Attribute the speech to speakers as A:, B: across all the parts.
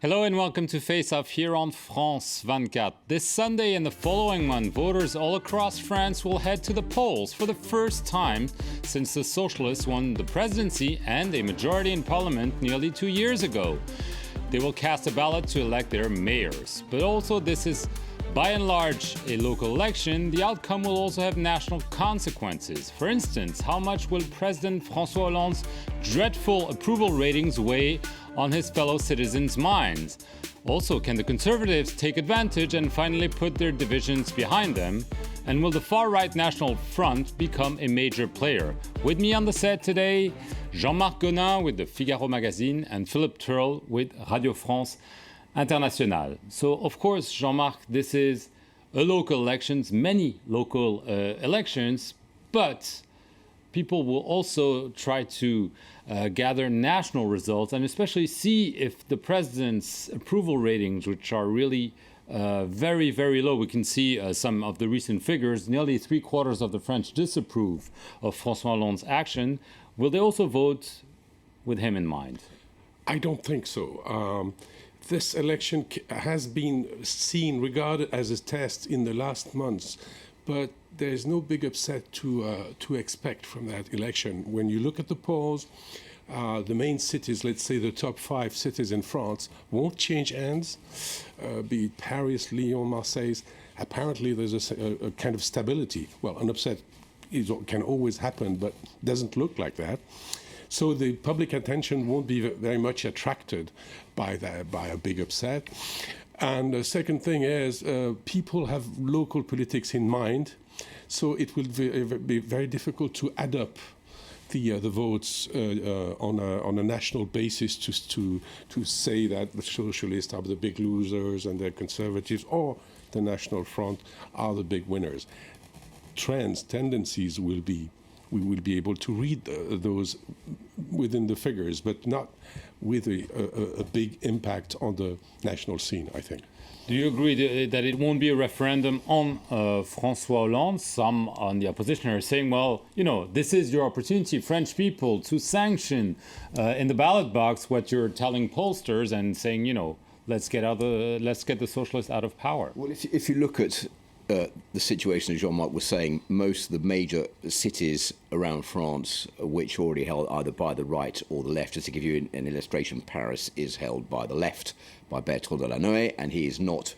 A: Hello and welcome to Face Off here on France 24. This Sunday and the following month, voters all across France will head to the polls for the first time since the Socialists won the presidency and a majority in parliament nearly 2 years ago. They will cast a ballot to elect their mayors. But also this is by and large a local election. The outcome will also have national consequences. For instance, how much will President François Hollande's dreadful approval ratings weigh on his fellow citizens' minds? Also, can the Conservatives take advantage and finally put their divisions behind them? And will the far-right National Front become a major player? With me on the set today, Jean-Marc Gonin with the Figaro magazine and Philippe Turle with Radio France Internationale. So, of course, Jean-Marc, this is a local elections, many local elections, but people will also try to gather national results and especially see if the president's approval ratings, which are really very, very low. We can see some of the recent figures. Nearly 3/4 of the French disapprove of François Hollande's action. Will they also vote with him in mind?
B: I don't think so. This election has been regarded as a test in the last months, but there's no big upset to expect from that election. When you look at the polls, the main cities, let's say the top 5 cities in France, won't change hands, be it Paris, Lyon, Marseille. Apparently there's a kind of stability. Well, an upset can always happen, but doesn't look like that. So the public attention won't be very much attracted by a big upset. And the second thing is people have local politics in mind, so it will be very difficult to add up the votes on a national basis to say that the socialists are the big losers and the conservatives or the National Front are the big winners. Tendencies we will be able to read those within the figures, but not with a big impact on the national scene, I think.
A: Do you agree that it won't be a referendum on François Hollande? Some on the opposition are saying, well, this is your opportunity, French people, to sanction in the ballot box what you're telling pollsters and saying, let's get the socialists out of power.
C: Well, if you look at the situation, as Jean-Marc was saying, most of the major cities around France, which are already held either by the right or the left, just to give you an illustration, Paris is held by the left, by Bertrand Delanoë, and he is not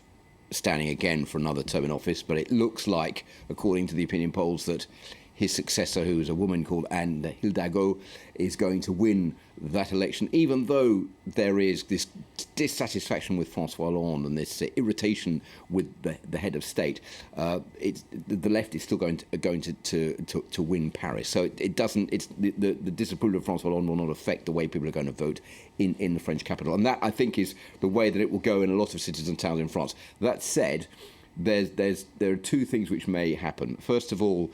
C: standing again for another term in office, but it looks like, according to the opinion polls, that his successor, who is a woman called Anne Hidalgo, is going to win that election, even though there is this dissatisfaction with François Hollande and this irritation with the head of state. The left is still going to win Paris. So it doesn't. The disapproval of François Hollande will not affect the way people are going to vote in the French capital, and that, I think, is the way that it will go in a lot of cities and towns in France. That said, there are two things which may happen. First of all,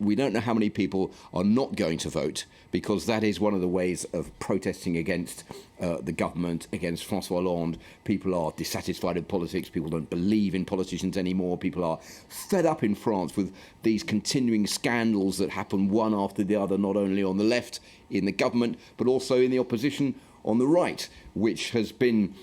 C: we don't know how many people are not going to vote, because that is one of the ways of protesting against the government, against François Hollande. People are dissatisfied with politics. People don't believe in politicians anymore. People are fed up in France with these continuing scandals that happen one after the other, not only on the left in the government, but also in the opposition on the right, which has been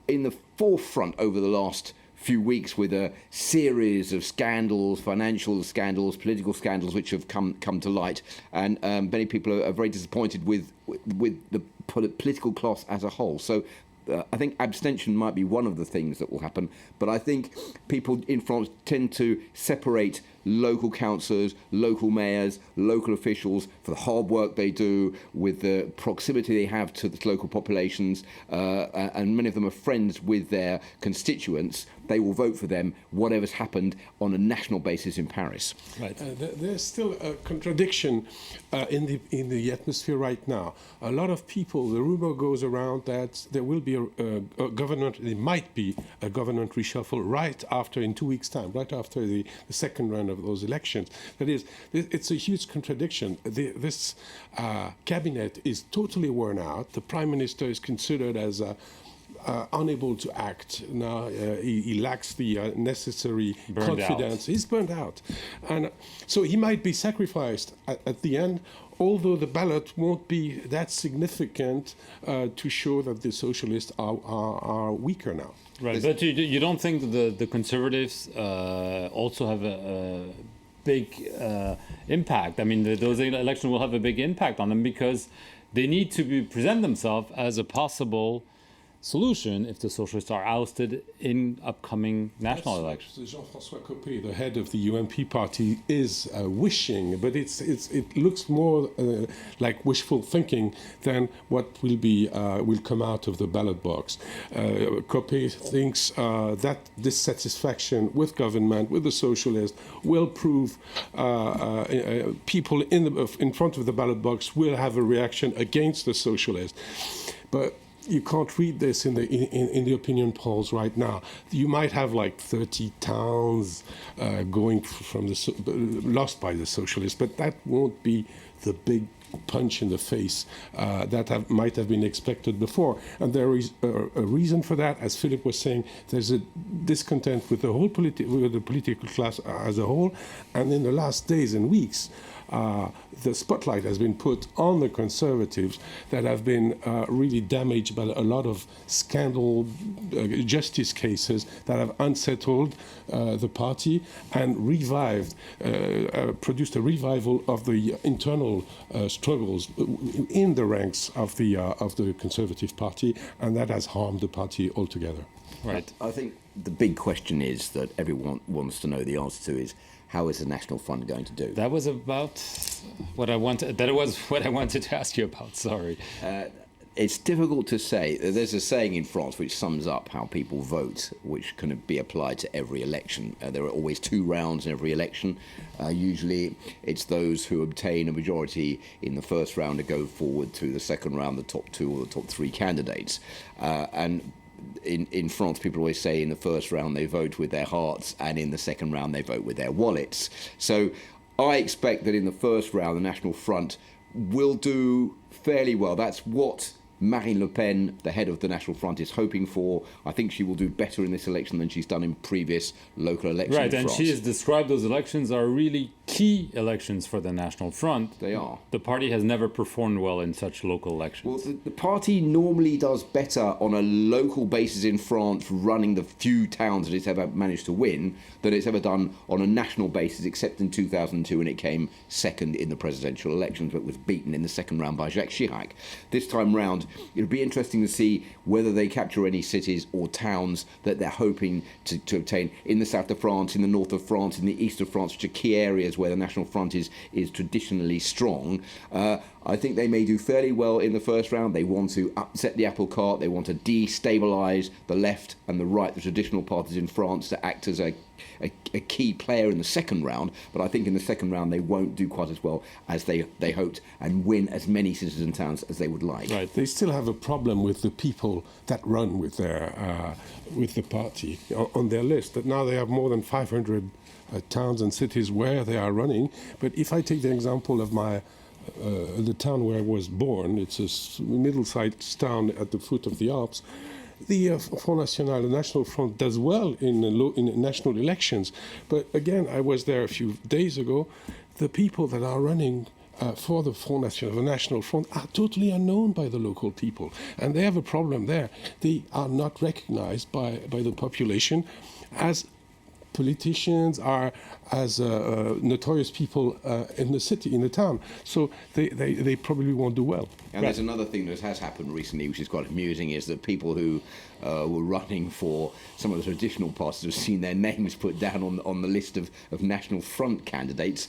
C: in the forefront over the last few weeks with a series of scandals, financial scandals, political scandals, which have come to light, and many people are very disappointed with the political class as a whole. So I think abstention might be one of the things that will happen, but I think people in France tend to separate local councillors, local mayors, local officials for the hard work they do, with the proximity they have to the local populations, and many of them are friends with their constituents. They will vote for them, whatever's happened on a national basis in Paris.
B: Right. There's still a contradiction in the atmosphere right now. A lot of people, the rumor goes around that there will be a government, there might be a government reshuffle right after, in 2 weeks' time, right after the second round of those elections. That is, it's a huge contradiction. This cabinet is totally worn out. The prime minister is considered as unable to act. Now he lacks the necessary
A: Burned
B: confidence.
A: out.
B: He's burned out. And so he might be sacrificed at the end, although the ballot won't be that significant to show that the socialists are weaker now.
A: Right, but you don't think that the Conservatives also have a big impact? I mean, those elections will have a big impact on them because they need to present themselves as a possible solution if the socialists are ousted in upcoming national elections.
B: Jean-François Copé, the head of the UMP party, is wishing, but it looks more like wishful thinking than what will come out of the ballot box. Copé thinks that dissatisfaction with government, with the socialists, will prove people in front of the ballot box will have a reaction against the socialists. But you can't read this in the opinion polls right now. You might have like 30 towns going from lost by the socialists, but that won't be the big punch in the face that might have been expected before. And there is a reason for that. As Philip was saying, there's a discontent with the whole with the political class as a whole. And in the last days and weeks, the spotlight has been put on the Conservatives that have been really damaged by a lot of scandal justice cases that have unsettled the party and produced a revival of the internal struggles in the ranks of the Conservative Party, and that has harmed the party altogether.
A: Right.
C: I think the big question is that everyone wants to know the answer to is, how is the National Front going to do?
A: That was about what I wanted. That was what I wanted to ask you about. Sorry.
C: It's difficult to say. There's a saying in France which sums up how people vote, which can be applied to every election. There are always 2 rounds in every election. Usually it's those who obtain a majority in the first round to go forward to the second round, the top 2 or the top 3 candidates. And in France, people always say in the first round they vote with their hearts, and in the second round they vote with their wallets. So I expect that in the first round, the National Front will do fairly well. That's what Marine Le Pen, the head of the National Front, is hoping for. I think she will do better in this election than she's done in previous local elections
A: Right,
C: in
A: and
C: France.
A: she has described those elections are really key elections for the National Front.
C: They are.
A: The party has never performed well in such local elections.
C: Well, the party normally does better on a local basis in France, running the few towns that it's ever managed to win, than it's ever done on a national basis, except in 2002 when it came second in the presidential elections, but was beaten in the second round by Jacques Chirac. This time round, it'll be interesting to see whether they capture any cities or towns that they're hoping to obtain in the south of France, in the north of France, in the east of France, which are key areas where the National Front is traditionally strong. I think they may do fairly well in the first round. They want to upset the apple cart. They want to destabilise the left and the right, the traditional parties in France, to act as a key player in the second round. But I think in the second round they won't do quite as well as they hoped and win as many cities and towns as they would like.
A: Right.
B: They still have a problem with the people that run with the party on their list. That now they have more than 500 towns and cities where they are running. But if I take the example of the town where I was born, it's a middle-sized town at the foot of the Alps. The Front National, the National Front, does well in national elections. But again, I was there a few days ago. The people that are running for the Front National, the National Front, are totally unknown by the local people. And they have a problem there. They are not recognized by the population as politicians, are as notorious people in the city, in the town. So they probably won't do well.
C: And there's another thing that has happened recently, which is quite amusing, is that people who were running for some of the traditional parties have seen their names put down on the list of National Front candidates,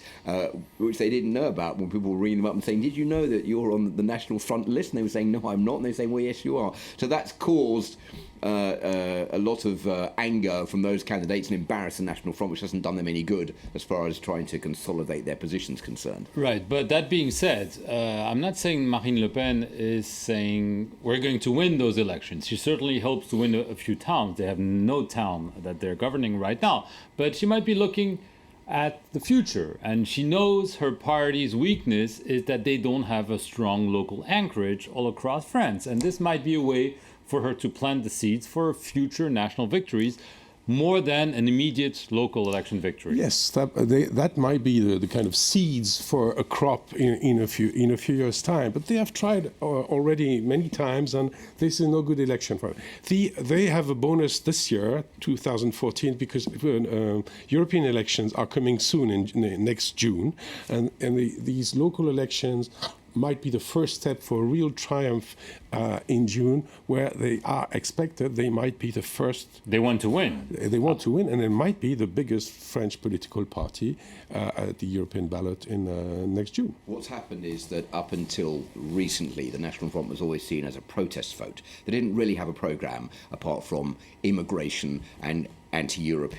C: which they didn't know about when people were ringing them up and saying, did you know that you're on the National Front list? And they were saying, no, I'm not. And they were saying, well, yes, you are. So that's caused a lot of anger from those candidates and embarrassed the National Front, which hasn't done them any good as far as trying to consolidate their positions concerned.
A: Right, but that being said, I'm not saying Marine Le Pen is saying we're going to win those elections. She certainly hopes to win a few towns. They have no town that they're governing right now. But she might be looking at the future, and she knows her party's weakness is that they don't have a strong local anchorage all across France. And this might be a way for her to plant the seeds for future national victories, more than an immediate local election victory.
B: Yes, that might be the kind of seeds for a crop in a few years' time. But they have tried already many times, and this is no good election for them. They have a bonus this year, 2014, because European elections are coming soon in next June, and these local elections might be the first step for a real triumph in June, where they are expected they might be the first.
A: They want to win.
B: They want to win, and it might be the biggest French political party at the European ballot in next June.
C: What's happened is that up until recently, the National Front was always seen as a protest vote. They didn't really have a programme apart from immigration and anti-Europe.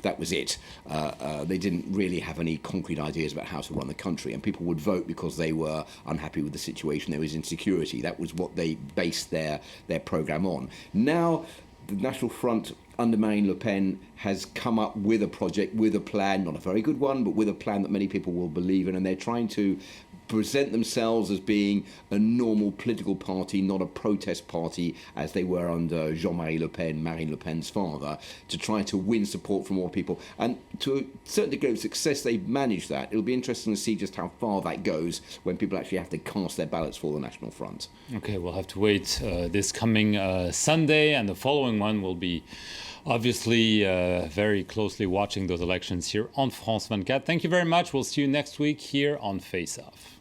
C: That was it. They didn't really have any concrete ideas about how to run the country, and people would vote because they were unhappy with the situation. There was insecurity. That was what they based their programme on. Now, the National Front under Marine Le Pen has come up with a project, with a plan, not a very good one, but with a plan that many people will believe in, and they're trying to present themselves as being a normal political party, not a protest party as they were under Jean-Marie Le Pen, Marine Le Pen's father, to try to win support from more people. And to a certain degree of success, they've managed that. It'll be interesting to see just how far that goes when people actually have to cast their ballots for the National Front.
A: Okay, we'll have to wait this coming Sunday, and the following one will be obviously very closely watching those elections here on France 24. Thank you very much. We'll see you next week here on Face Off.